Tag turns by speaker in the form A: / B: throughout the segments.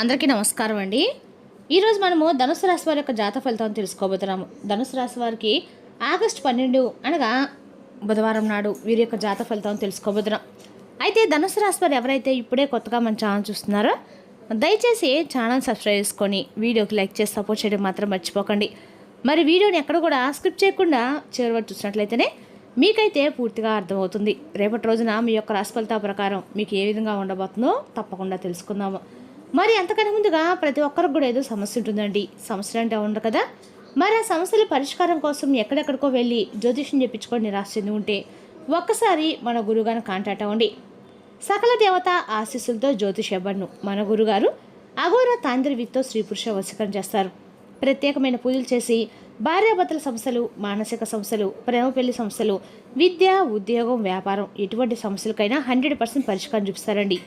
A: అందరికీ నమస్కారం అండి. ఈరోజు మనము ధనుసు రాశి వారి యొక్క జాతక ఫలితాలను తెలుసుకోబోతున్నాము. ధనుసు రాశి వారికి ఆగస్టు 12 అనగా బుధవారం నాడు వీరి యొక్క జాతక ఫలితాలను తెలుసుకోబోతున్నాం. అయితే ధనుసు రాశి వారు ఎవరైతే ఇప్పుడే కొత్తగా మన ఛానల్ చూస్తున్నారో దయచేసి ఛానల్ సబ్స్క్రైబ్ చేసుకొని వీడియోకి లైక్ చేసి సపోర్ట్ చేయడం మాత్రం మర్చిపోకండి. మరి వీడియోని ఎక్కడ కూడా స్కిప్ చేయకుండా చివరి వరకు చూసినట్లయితేనే మీకైతే పూర్తిగా అర్థమవుతుంది. రేపటి రోజున మీ యొక్క రాశి ఫలితాల ప్రకారం మీకు ఏ విధంగా ఉండబోతుందో తప్పకుండా తెలుసుకుందాము. మరి అంతకన్నా ముందుగా ప్రతి ఒక్కరికి కూడా ఏదో సమస్య ఉంటుందండి. సమస్యలు అంటే ఉండదు కదా. మరి ఆ సమస్యల పరిష్కారం కోసం ఎక్కడెక్కడికో వెళ్ళి జ్యోతిష్యం చెప్పించుకొని నిరాశ చెంది ఉంటే ఒక్కసారి మన గురుగారిని కాంటాక్ట్ అవ్వండి. సకల దేవత ఆశీస్సులతో జ్యోతిష్యబ్బను మన గురుగారు అఘోర తాంత్రివిత్తో స్త్రీ పురుష వశీకరణ చేస్తారు. ప్రత్యేకమైన పూజలు చేసి భార్యాభర్తల సమస్యలు, మానసిక సమస్యలు, ప్రేమ పెళ్లి సమస్యలు, విద్య, ఉద్యోగం, వ్యాపారం ఎటువంటి సమస్యలకైనా 100% పరిష్కారం చూపిస్తారండి.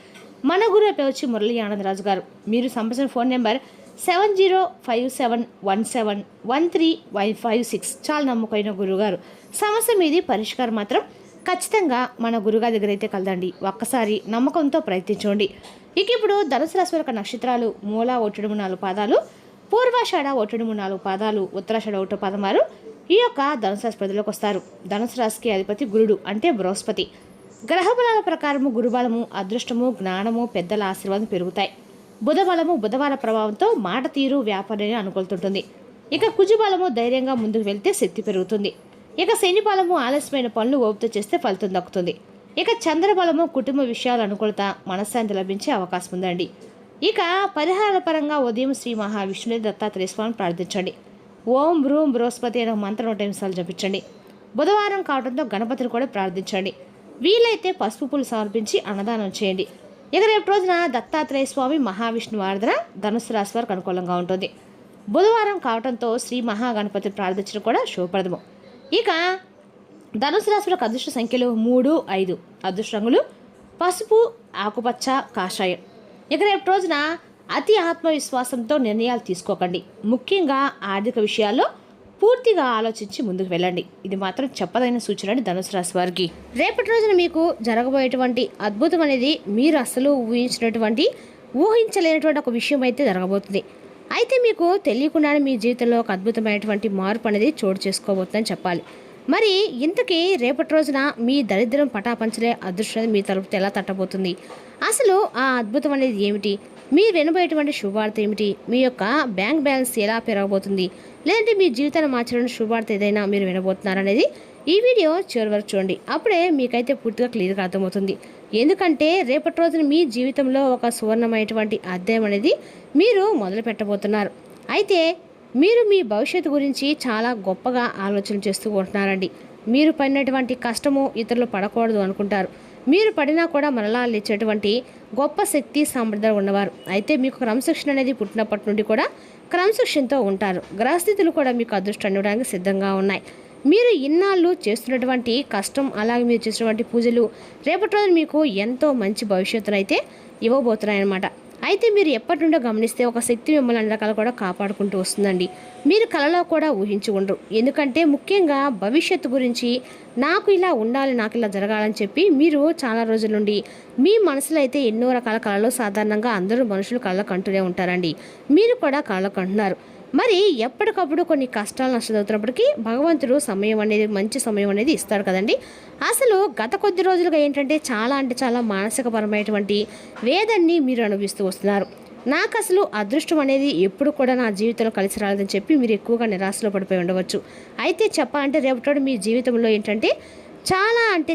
A: మన గురు వచ్చి మురళీ ఆనందరాజు గారు. మీరు సంప్రదించిన ఫోన్ నెంబర్ 7057171356. చాలా నమ్మకమైన గురుగారు. సమస్య మీది పరిష్కారం మాత్రం ఖచ్చితంగా మన గురుగారి దగ్గర అయితే కలదండి. ఒక్కసారి నమ్మకంతో ప్రయత్నించండి. ఇక ఇప్పుడు ధనుసు రాశి యొక్క నక్షత్రాలు మూల 1-4 పాదాలు, పూర్వాషాఢ 1-4 పాదాలు, ఉత్తరాషాఢ 1 పాదమారు ఈ యొక్క ధనుసు రాశి ప్రజలకు వస్తారు. ధనుసు రాశికి అధిపతి గురుడు అంటే బృహస్పతి. గ్రహబలాల ప్రకారము గురుబలము, అదృష్టము, జ్ఞానము, పెద్దల ఆశీర్వాదం పెరుగుతాయి. బుధబలము బుధవార ప్రభావంతో మాట తీరు, వ్యాపారాన్ని అనుకూలుతుంటుంది. ఇక కుజుబలము ధైర్యంగా ముందుకు వెళ్తే శక్తి పెరుగుతుంది. ఇక శని బలము ఆలస్యమైన పనులు ఓపిక చేస్తే ఫలితం దక్కుతుంది. ఇక చంద్రబలము కుటుంబ విషయాలు అనుకూలత, మనశ్శాంతి లభించే అవకాశం ఉందండి. ఇక పరిహార పరంగా ఉదయం శ్రీ మహావిష్ణుని దత్తాత్రేయ స్వామిని ప్రార్థించండి. ఓం భ్రూం బృహస్పతి అనే మంత్రం 100 నిమిషాలు జపించండి. బుధవారం కావడంతో గణపతిని కూడా ప్రార్థించండి. వీలైతే పసుపు పూలు సమర్పించి అన్నదానం చేయండి. ఇక రేపు రోజున దత్తాత్రేయ స్వామి, మహావిష్ణువు ఆరాధన ధనుసు రాశి వారికి అనుకూలంగా ఉంటుంది. బుధవారం కావడంతో శ్రీ మహాగణపతిని ప్రార్థించడం కూడా శుభప్రదము. ఇక ధనుసు రాశి వారికి అదృష్ట సంఖ్యలు 3, 5. అదృష్ట రంగులు పసుపు, ఆకుపచ్చ, కాషాయం. ఇక రేపు రోజున అతి ఆత్మవిశ్వాసంతో నిర్ణయాలు తీసుకోకండి. ముఖ్యంగా ఆర్థిక విషయాల్లో పూర్తిగా ఆలోచించి ముందుకు వెళ్ళండి. ఇది మాత్రం చెప్పదగిన సూచన అండి ధనుసు రాశి వారికి. రేపటి రోజున మీకు జరగబోయేటువంటి అద్భుతం అనేది మీరు అసలు ఊహించలేనటువంటి ఒక విషయం అయితే జరగబోతుంది. అయితే మీకు తెలియకుండానే మీ జీవితంలో ఒక అద్భుతమైనటువంటి మార్పు అనేది చోటు చేసుకోబోతుందని చెప్పాలి. మరి ఇంతకీ రేపటి రోజున మీ దరిద్రం పటాపంచలే అదృష్టం మీ తలుపు ఎలా తట్టబోతుంది? అసలు ఆ అద్భుతం అనేది ఏమిటి? మీరు వినబోయేటువంటి శుభవార్త ఏమిటి? మీ యొక్క బ్యాంక్ బ్యాలెన్స్ ఎలా పెరగబోతుంది? లేదంటే మీ జీవితాన్ని మార్చడానికి శుభవార్త ఏదైనా మీరు వినబోతున్నారనేది ఈ వీడియో చివరి వరకు చూడండి. అప్పుడే మీకైతే పూర్తిగా క్లియర్గా అర్థమవుతుంది. ఎందుకంటే రేపటి రోజున మీ జీవితంలో ఒక సువర్ణమైనటువంటి అధ్యాయం అనేది మీరు మొదలు పెట్టబోతున్నారు. అయితే మీరు మీ భవిష్యత్తు గురించి చాలా గొప్పగా ఆలోచన చేస్తూ ఉంటున్నారండి. మీరు పడినటువంటి కష్టము ఇతరులు పడకూడదు అనుకుంటారు. మీరు పడినా కూడా మరలా లేచేటువంటి గొప్ప శక్తి సామర్థ్యాలు ఉన్నవారు. అయితే మీకు క్రమశిక్షణ అనేది పుట్టినప్పటి నుండి కూడా క్రమశిక్షణతో ఉంటారు. గ్రహస్థితులు కూడా మీకు అదృష్టాన్ని ఇవ్వడానికి సిద్ధంగా ఉన్నాయి. మీరు ఇన్నాళ్ళు చేస్తున్నటువంటి కష్టం, అలాగే మీరు చేసినటువంటి పూజలు రేపటి రోజున మీకు ఎంతో మంచి భవిష్యత్తును అయితే ఇవ్వబోతున్నాయన్నమాట. అయితే మీరు ఎప్పటి నుండో గమనిస్తే ఒక శక్తి మిమ్మల్ని అన్ని రకాలు కూడా కాపాడుకుంటూ వస్తుందండి. మీరు కలలో కూడా ఊహించి ఉండరు. ఎందుకంటే ముఖ్యంగా భవిష్యత్తు గురించి నాకు ఇలా ఉండాలి, నాకు ఇలా జరగాలని చెప్పి మీరు చాలా రోజుల నుండి మీ మనసులో అయితే ఎన్నో రకాల కళలు సాధారణంగా అందరూ మనుషులు కళలు కంటూనే ఉంటారండి. మీరు కూడా కళలు కంటున్నారు. మరి ఎప్పటికప్పుడు కొన్ని కష్టాలు నష్టపోతున్నప్పటికీ భగవంతుడు మంచి సమయం అనేది ఇస్తాడు కదండి. అసలు గత కొద్ది రోజులుగా ఏంటంటే చాలా మానసికపరమైనటువంటి వేదన్ని మీరు అనుభవిస్తూ వస్తున్నారు. నాకు అసలు అదృష్టం అనేది ఎప్పుడు కూడా నా జీవితంలో కలిసి రాలేదని చెప్పి మీరు ఎక్కువగా నిరాశలో పడిపోయి ఉండవచ్చు. అయితే చెప్పాలంటే రేపటి మీ జీవితంలో ఏంటంటే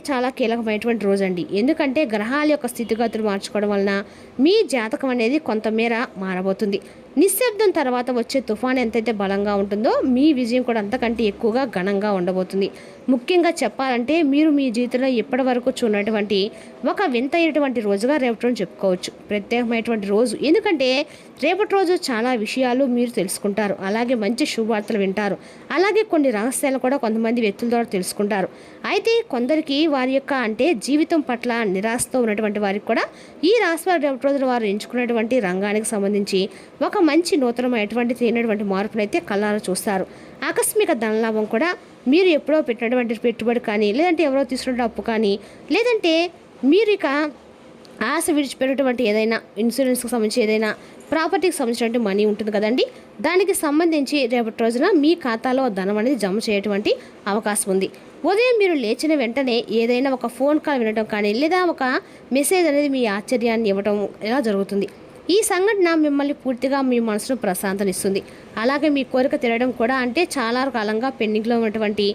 A: చాలా కీలకమైనటువంటి రోజు అండి. ఎందుకంటే గ్రహాల యొక్క స్థితిగతులు మార్చుకోవడం వలన మీ జాతకం అనేది కొంతమేర మారబోతుంది. నిశ్శబ్దం తర్వాత వచ్చే తుఫాన్ ఎంతైతే బలంగా ఉంటుందో మీ విజయం కూడా అంతకంటే ఎక్కువగా ఘనంగా ఉండబోతుంది. ముఖ్యంగా చెప్పాలంటే మీరు మీ జీవితంలో ఇప్పటి వరకు చూడనటువంటి ఒక వింతైనటువంటి రోజుగా రేపటి రోజు చెప్పుకోవచ్చు. ప్రత్యేకమైనటువంటి రోజు. ఎందుకంటే రేపటి రోజు చాలా విషయాలు మీరు తెలుసుకుంటారు. అలాగే మంచి శుభవార్తలు వింటారు. అలాగే కొన్ని రహస్యాలు కూడా కొంతమంది వ్యక్తుల ద్వారా తెలుసుకుంటారు. అయితే కొందరికి వారి యొక్క జీవితం పట్ల నిరాశతో ఉన్నటువంటి వారికి కూడా ఈ రాశి వారి రేపటి రోజున వారు ఎంచుకున్నటువంటి రంగానికి సంబంధించి ఒక మంచి నూతనమైనటువంటి తేనటువంటి మార్పునైతే కళ్ళారా చూస్తారు. ఆకస్మిక ధనలాభం కూడా మీరు ఎప్పుడో పెట్టినటువంటి పెట్టుబడి కానీ, లేదంటే ఎవరో తీసుకున్న అప్పు కానీ, లేదంటే మీరు ఇక ఆశ విడిచిపెట్టేటువంటి ఏదైనా ఇన్సూరెన్స్కి సంబంధించి ఏదైనా ప్రాపర్టీకి సంబంధించినటువంటి మనీ ఉంటుంది కదండి, దానికి సంబంధించి రేపటి రోజున మీ ఖాతాలో ధనం అనేది జమ చేయటువంటి అవకాశం ఉంది. ఉదయం మీరు లేచిన వెంటనే ఏదైనా ఒక ఫోన్ కాల్ వినడం కానీ లేదా ఒక మెసేజ్ అనేది మీ ఆశ్చర్యాన్ని ఇవ్వడం ఇలా జరుగుతుంది. ఈ సంఘటన మిమ్మల్ని పూర్తిగా మీ మనసును ప్రశాంతనిస్తుంది. అలాగే మీ కోరిక తీరడం కూడా, అంటే చాలా కాలంగా పెండింగ్లో ఉన్నటువంటి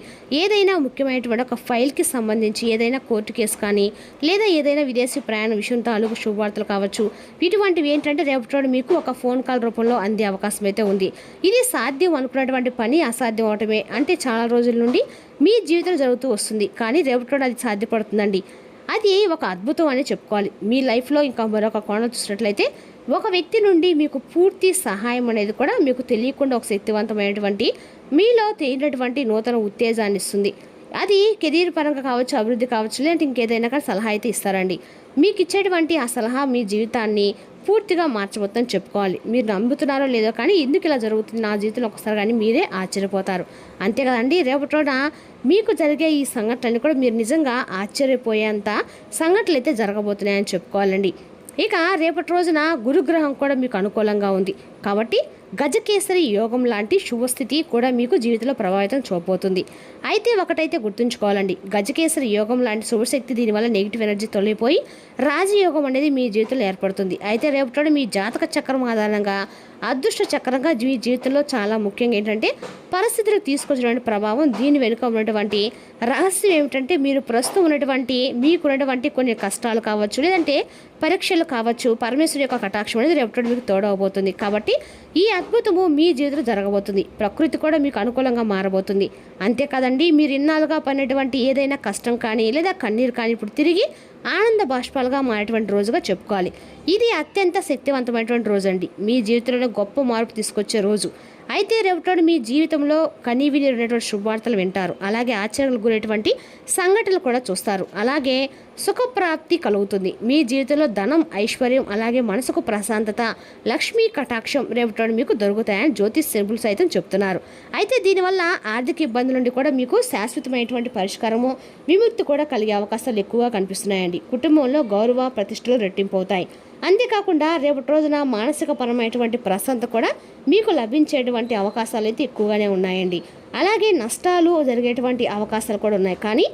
A: ఏదైనా ముఖ్యమైనటువంటి ఒక ఫైల్కి సంబంధించి ఏదైనా కోర్టు కేసు కానీ లేదా ఏదైనా విదేశీ ప్రయాణ విషయం తాలూకు శుభవార్తలు కావచ్చు, ఇటువంటివి ఏంటంటే రేపటి మీకు ఒక ఫోన్ కాల్ రూపంలో అందే అవకాశం అయితే ఉంది. ఇది సాధ్యం అనుకున్నటువంటి పని అసాధ్యం అవటమే. అంటే చాలా రోజుల నుండి మీ జీవితం జరుగుతూ వస్తుంది, కానీ రేపటి అది సాధ్యపడుతుందండి. అది ఒక అద్భుతం అని చెప్పుకోవాలి. మీ లైఫ్లో ఇంకా మరొక కోణం చూసినట్లయితే ఒక వ్యక్తి నుండి మీకు పూర్తి సహాయం అనేది కూడా మీకు తెలియకుండా ఒక శక్తివంతమైనటువంటి మీలో తేలినటువంటి నూతన ఉత్తేజాన్ని ఇస్తుంది. అది కెరీర్ పరంగా కావచ్చు, అభివృద్ధి కావచ్చు, లేదంటే ఇంకేదైనా కానీ సలహా అయితే ఇస్తారండి. మీకు ఇచ్చేటువంటి ఆ సలహా మీ జీవితాన్ని పూర్తిగా మార్చబోతుందని చెప్పుకోవాలి. మీరు నమ్ముతున్నారో లేదో కానీ ఎందుకు ఇలా జరుగుతుంది నా జీవితంలో ఒకసారి కానీ మీరే ఆశ్చర్యపోతారు. అంతే కదండి, రేపటి రోజున మీకు జరిగే ఈ సంఘటనలు కూడా మీరు నిజంగా ఆశ్చర్యపోయేంత సంఘటనలు అయితే జరగబోతున్నాయని చెప్పుకోవాలండి. ఇక రేపటి రోజున గురుగ్రహం కూడా మీకు అనుకూలంగా ఉంది కాబట్టి గజకేసరి యోగం లాంటి శుభస్థితి కూడా మీకు జీవితంలో ప్రభావితం చూపబోతుంది. అయితే ఒకటైతే గుర్తుంచుకోవాలండి, గజకేసరి యోగం లాంటి శుభశక్తి దీనివల్ల నెగిటివ్ ఎనర్జీ తొలగిపోయి రాజయోగం అనేది మీ జీవితంలో ఏర్పడుతుంది. అయితే రేపటి మీ జాతక చక్రం ఆధారంగా అదృష్ట చక్రంగా మీ జీవితంలో చాలా ముఖ్యంగా ఏంటంటే పరిస్థితులకు తీసుకొచ్చినటువంటి ప్రభావం, దీని వెనుక ఉన్నటువంటి రహస్యం ఏమిటంటే మీరు ప్రస్తుతం ఉన్నటువంటి మీకున్నటువంటి కొన్ని కష్టాలు కావచ్చు, లేదంటే పరీక్షలు కావచ్చు, పరమేశ్వరు యొక్క కటాక్షం అనేది రేపటి మీకు తోడవబోతుంది. కాబట్టి ఈ అద్భుతము మీ జీవితంలో జరగబోతుంది. ప్రకృతి కూడా మీకు అనుకూలంగా మారబోతుంది. అంతేకాదండి, మీరు ఇన్నాళ్ళుగా పడినటువంటి ఏదైనా కష్టం కానీ లేదా కన్నీరు కానీ ఇప్పుడు తిరిగి ఆనంద బాష్పాలుగా మారేటువంటి రోజుగా చెప్పుకోవాలి. ఇది అత్యంత శక్తివంతమైనటువంటి రోజు అండి, మీ జీవితంలో గొప్ప మార్పు తీసుకొచ్చే రోజు. అయితే రేపటి మీ జీవితంలో కనీవిని ఉన్నటువంటి శుభవార్తలు వింటారు, అలాగే ఆశ్చర్యాలకు గురైనటువంటి సంఘటనలు కూడా చూస్తారు, అలాగే సుఖప్రాప్తి కలుగుతుంది. మీ జీవితంలో ధనం, ఐశ్వర్యం, అలాగే మనసుకు ప్రశాంతత, లక్ష్మీ కటాక్షం రేపటి మీకు దొరుకుతాయని జ్యోతిష్ సింపుల్ సైతం చెప్తున్నారు. అయితే దీనివల్ల ఆర్థిక ఇబ్బందుల నుండి కూడా మీకు శాశ్వతమైనటువంటి పరిష్కారము, విముక్తి కూడా కలిగే అవకాశాలు ఎక్కువగా కనిపిస్తున్నాయండి. కుటుంబంలో గౌరవ ప్రతిష్టలు రెట్టింపు అవుతాయి. అంతేకాకుండా రేపటి రోజున మానసిక పరమైనటువంటి ప్రశాంతత కూడా మీకు లభించేటువంటి అవకాశాలు అయితే ఎక్కువగానే ఉన్నాయండి. అలాగే నష్టాలు జరిగేటువంటి అవకాశాలు కూడా ఉన్నాయి, కానీ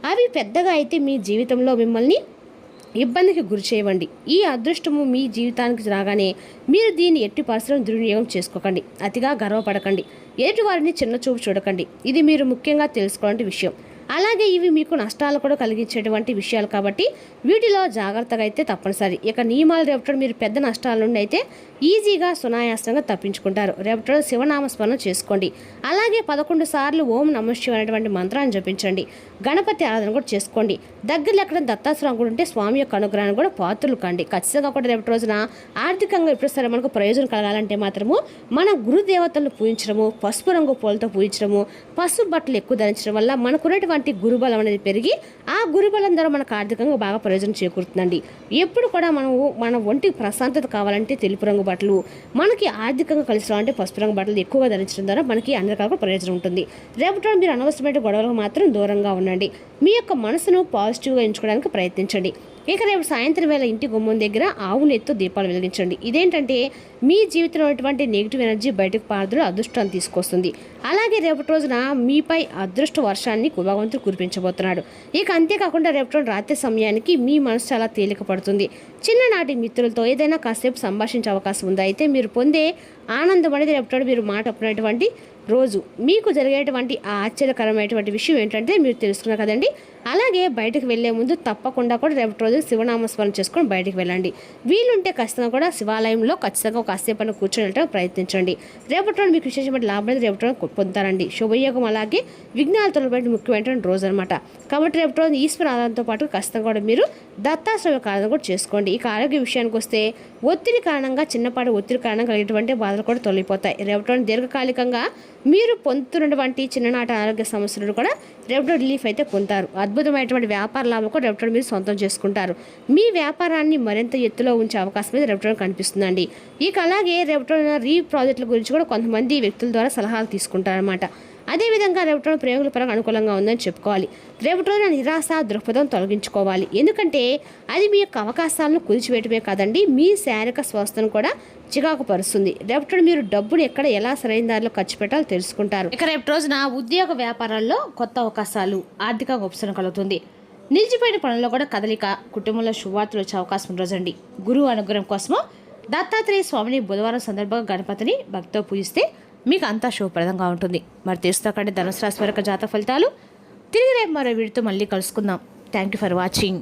A: అవి పెద్దగా అయితే మీ జీవితంలో మిమ్మల్ని ఇబ్బందికి గురి చేయవండి. ఈ అదృష్టము మీ జీవితానికి రాగానే మీరు దీన్ని ఎట్టి పరిస్థితులను దుర్వినియోగం చేసుకోకండి, అతిగా గర్వపడకండి, ఎదుటి వారిని చిన్న చూపు చూడకండి. ఇది మీరు ముఖ్యంగా తెలుసుకోవాలంటే విషయం. అలాగే ఇవి మీకు నష్టాలు కూడా కలిగించేటువంటి విషయాలు కాబట్టి వీటిలో జాగ్రత్తగా అయితే తప్పనిసరి. ఇక నియమాలు రేపటి మీరు పెద్ద నష్టాల నుండి అయితే ఈజీగా సునాయాసంగా తప్పించుకుంటారు. రేపటి శివనామస్మరణ చేసుకోండి, అలాగే 11 సార్లు ఓం నమఃశివాయ అనేటువంటి మంత్రాన్ని జపించండి. గణపతి ఆరాధన కూడా చేసుకోండి. దగ్గరలో ఎక్కడ దత్తాశ్రమం కూడా ఉంటే స్వామి యొక్క అనుగ్రహాన్ని కూడా పాత్రలు కండి. ఖచ్చితంగా కూడా రేపటి రోజున ఆర్థికంగా ఎప్పుడు సరే మనకు ప్రయోజనం కలగాలంటే మాత్రము మన గురుదేవతలను పూజించడము, పసుపు రంగు పూలతో పూజించడము, పసుపు బట్టలు ఎక్కువ ధరించడం వల్ల మనకున్నటువంటి గురుబలం అనేది పెరిగి ఆ గురుబలం ద్వారా మనకు ఆర్థికంగా బాగా ప్రయోజనం చేకూరుతుందండి. ఎప్పుడు కూడా మన ఒంటికి ప్రశాంతత కావాలంటే తెలుపు రంగు బట్టలు, మనకి ఆర్థికంగా కలిసి రావాలంటే పసుపు రంగు బట్టలు ఎక్కువగా ధరించడం ద్వారా మనకి అన్ని రకాల ప్రయోజనం ఉంటుంది. రేపటి మీరు అనవసరమైన గొడవలకు మాత్రం దూరంగా ఉండండి. మీ యొక్క మనసును పాజిటివ్గా ఎంచుకోవడానికి ప్రయత్నించండి. ఇక రేపు సాయంత్రం వేళ ఇంటి గుమ్మం దగ్గర ఆవు నెత్తో దీపాలు వెలిగించండి. ఇదేంటంటే మీ జీవితంలో ఉన్నటువంటి నెగిటివ్ ఎనర్జీ బయటకు పారుదల అదృష్టాన్ని తీసుకొస్తుంది. అలాగే రేపటి రోజున మీపై అదృష్ట వర్షాన్ని భగవంతుడు కురిపించబోతున్నాడు. ఇక అంతేకాకుండా రేపటి రాత్రి సమయానికి మీ మనసు చాలా తేలిక పడుతుంది. చిన్ననాటి మిత్రులతో ఏదైనా కాసేపు సంభాషించే అవకాశం ఉందా? అయితే మీరు పొందే ఆనందం అనేది రేపటి మీరు మాట ఒప్పుకునేటువంటి రోజు. మీకు జరిగేటువంటి ఆ ఆశ్చర్యకరమైనటువంటి విషయం ఏంటంటే మీరు తెలుసుకున్నారు కదండి. అలాగే బయటకు వెళ్లే ముందు తప్పకుండా కూడా రేపటి రోజు శివనామస్మరణ చేసుకొని బయటకు వెళ్ళండి. వీలుంటే ఖచ్చితంగా కూడా శివాలయంలో ఖచ్చితంగా కాసేపు కూర్చొని ప్రయత్నించండి. రేపటి రోజు మీకు విశేషమైన లాభం అనేది రేపటి రోజు పొందుతారండి. శుభయోగం అలాగే విఘ్నాలు తొలగిపోయిన ముఖ్యమైనటువంటి రోజు అనమాట. కాబట్టి రేపటి రోజు ఈశ్వర ఆరాధనతో పాటు ఖచ్చితంగా కూడా మీరు దత్తాశ్రమ ఆరాధన కూడా చేసుకోండి. ఇక ఆరోగ్య విషయానికి వస్తే ఒత్తిడి కారణంగా చిన్నపాటి ఒత్తిడి కారణంగా కలిగేటువంటి బాధలు కూడా తొలగిపోతాయి. రేపటి రోజు దీర్ఘకాలికంగా మీరు పొందుతున్నటువంటి చిన్ననాటి ఆరోగ్య సమస్యలను కూడా రేపటి రిలీఫ్ అయితే పొందుతారు. అద్భుతమైనటువంటి వ్యాపార లాభం కూడా రేపటి మీరు సొంతం చేసుకుంటారు. మీ వ్యాపారాన్ని మరింత ఎత్తులో ఉంచే అవకాశం అయితే రేపటి కనిపిస్తుందండి. ఇక అలాగే రేపటి ప్రాజెక్టుల గురించి కూడా కొంతమంది వ్యక్తుల ద్వారా సలహాలు తీసుకుంటారన్నమాట. అదేవిధంగా రేపటి రోజున ప్రేమికుల పరంగా అనుకూలంగా ఉందని చెప్పుకోవాలి. రేపటి రోజున నిరాశ దృక్పథం తొలగించుకోవాలి. ఎందుకంటే అది మీ యొక్క అవకాశాలను కుదిచివేయటమే కాదండి, మీ శారీరక స్వస్థను కూడా చికాకు పరుస్తుంది. రేపటి మీరు డబ్బును ఎక్కడ ఎలా సరైన దారిలో ఖర్చు పెట్టాలో తెలుసుకుంటారు. ఇక రేపటి రోజున ఉద్యోగ వ్యాపారాల్లో కొత్త అవకాశాలు, ఆర్థిక ఉపశమనం కలుగుతుంది. నిలిచిపోయిన పనుల్లో కూడా కదలిక, కుటుంబంలో శుభవార్తలు వచ్చే అవకాశం రోజండి. గురువు అనుగ్రహం కోసమో దత్తాత్రేయ స్వామిని బుధవారం సందర్భంగా గణపతిని భక్తితో పూజిస్తే మీకు అంతా శుభప్రదంగా ఉంటుంది. మరి తెలుసుకోకండి ధనుసు రాశి వారి జాతక ఫలితాలు. తిరిగి రేపు మరో వీడితో మళ్ళీ కలుసుకుందాం. Thank you for watching.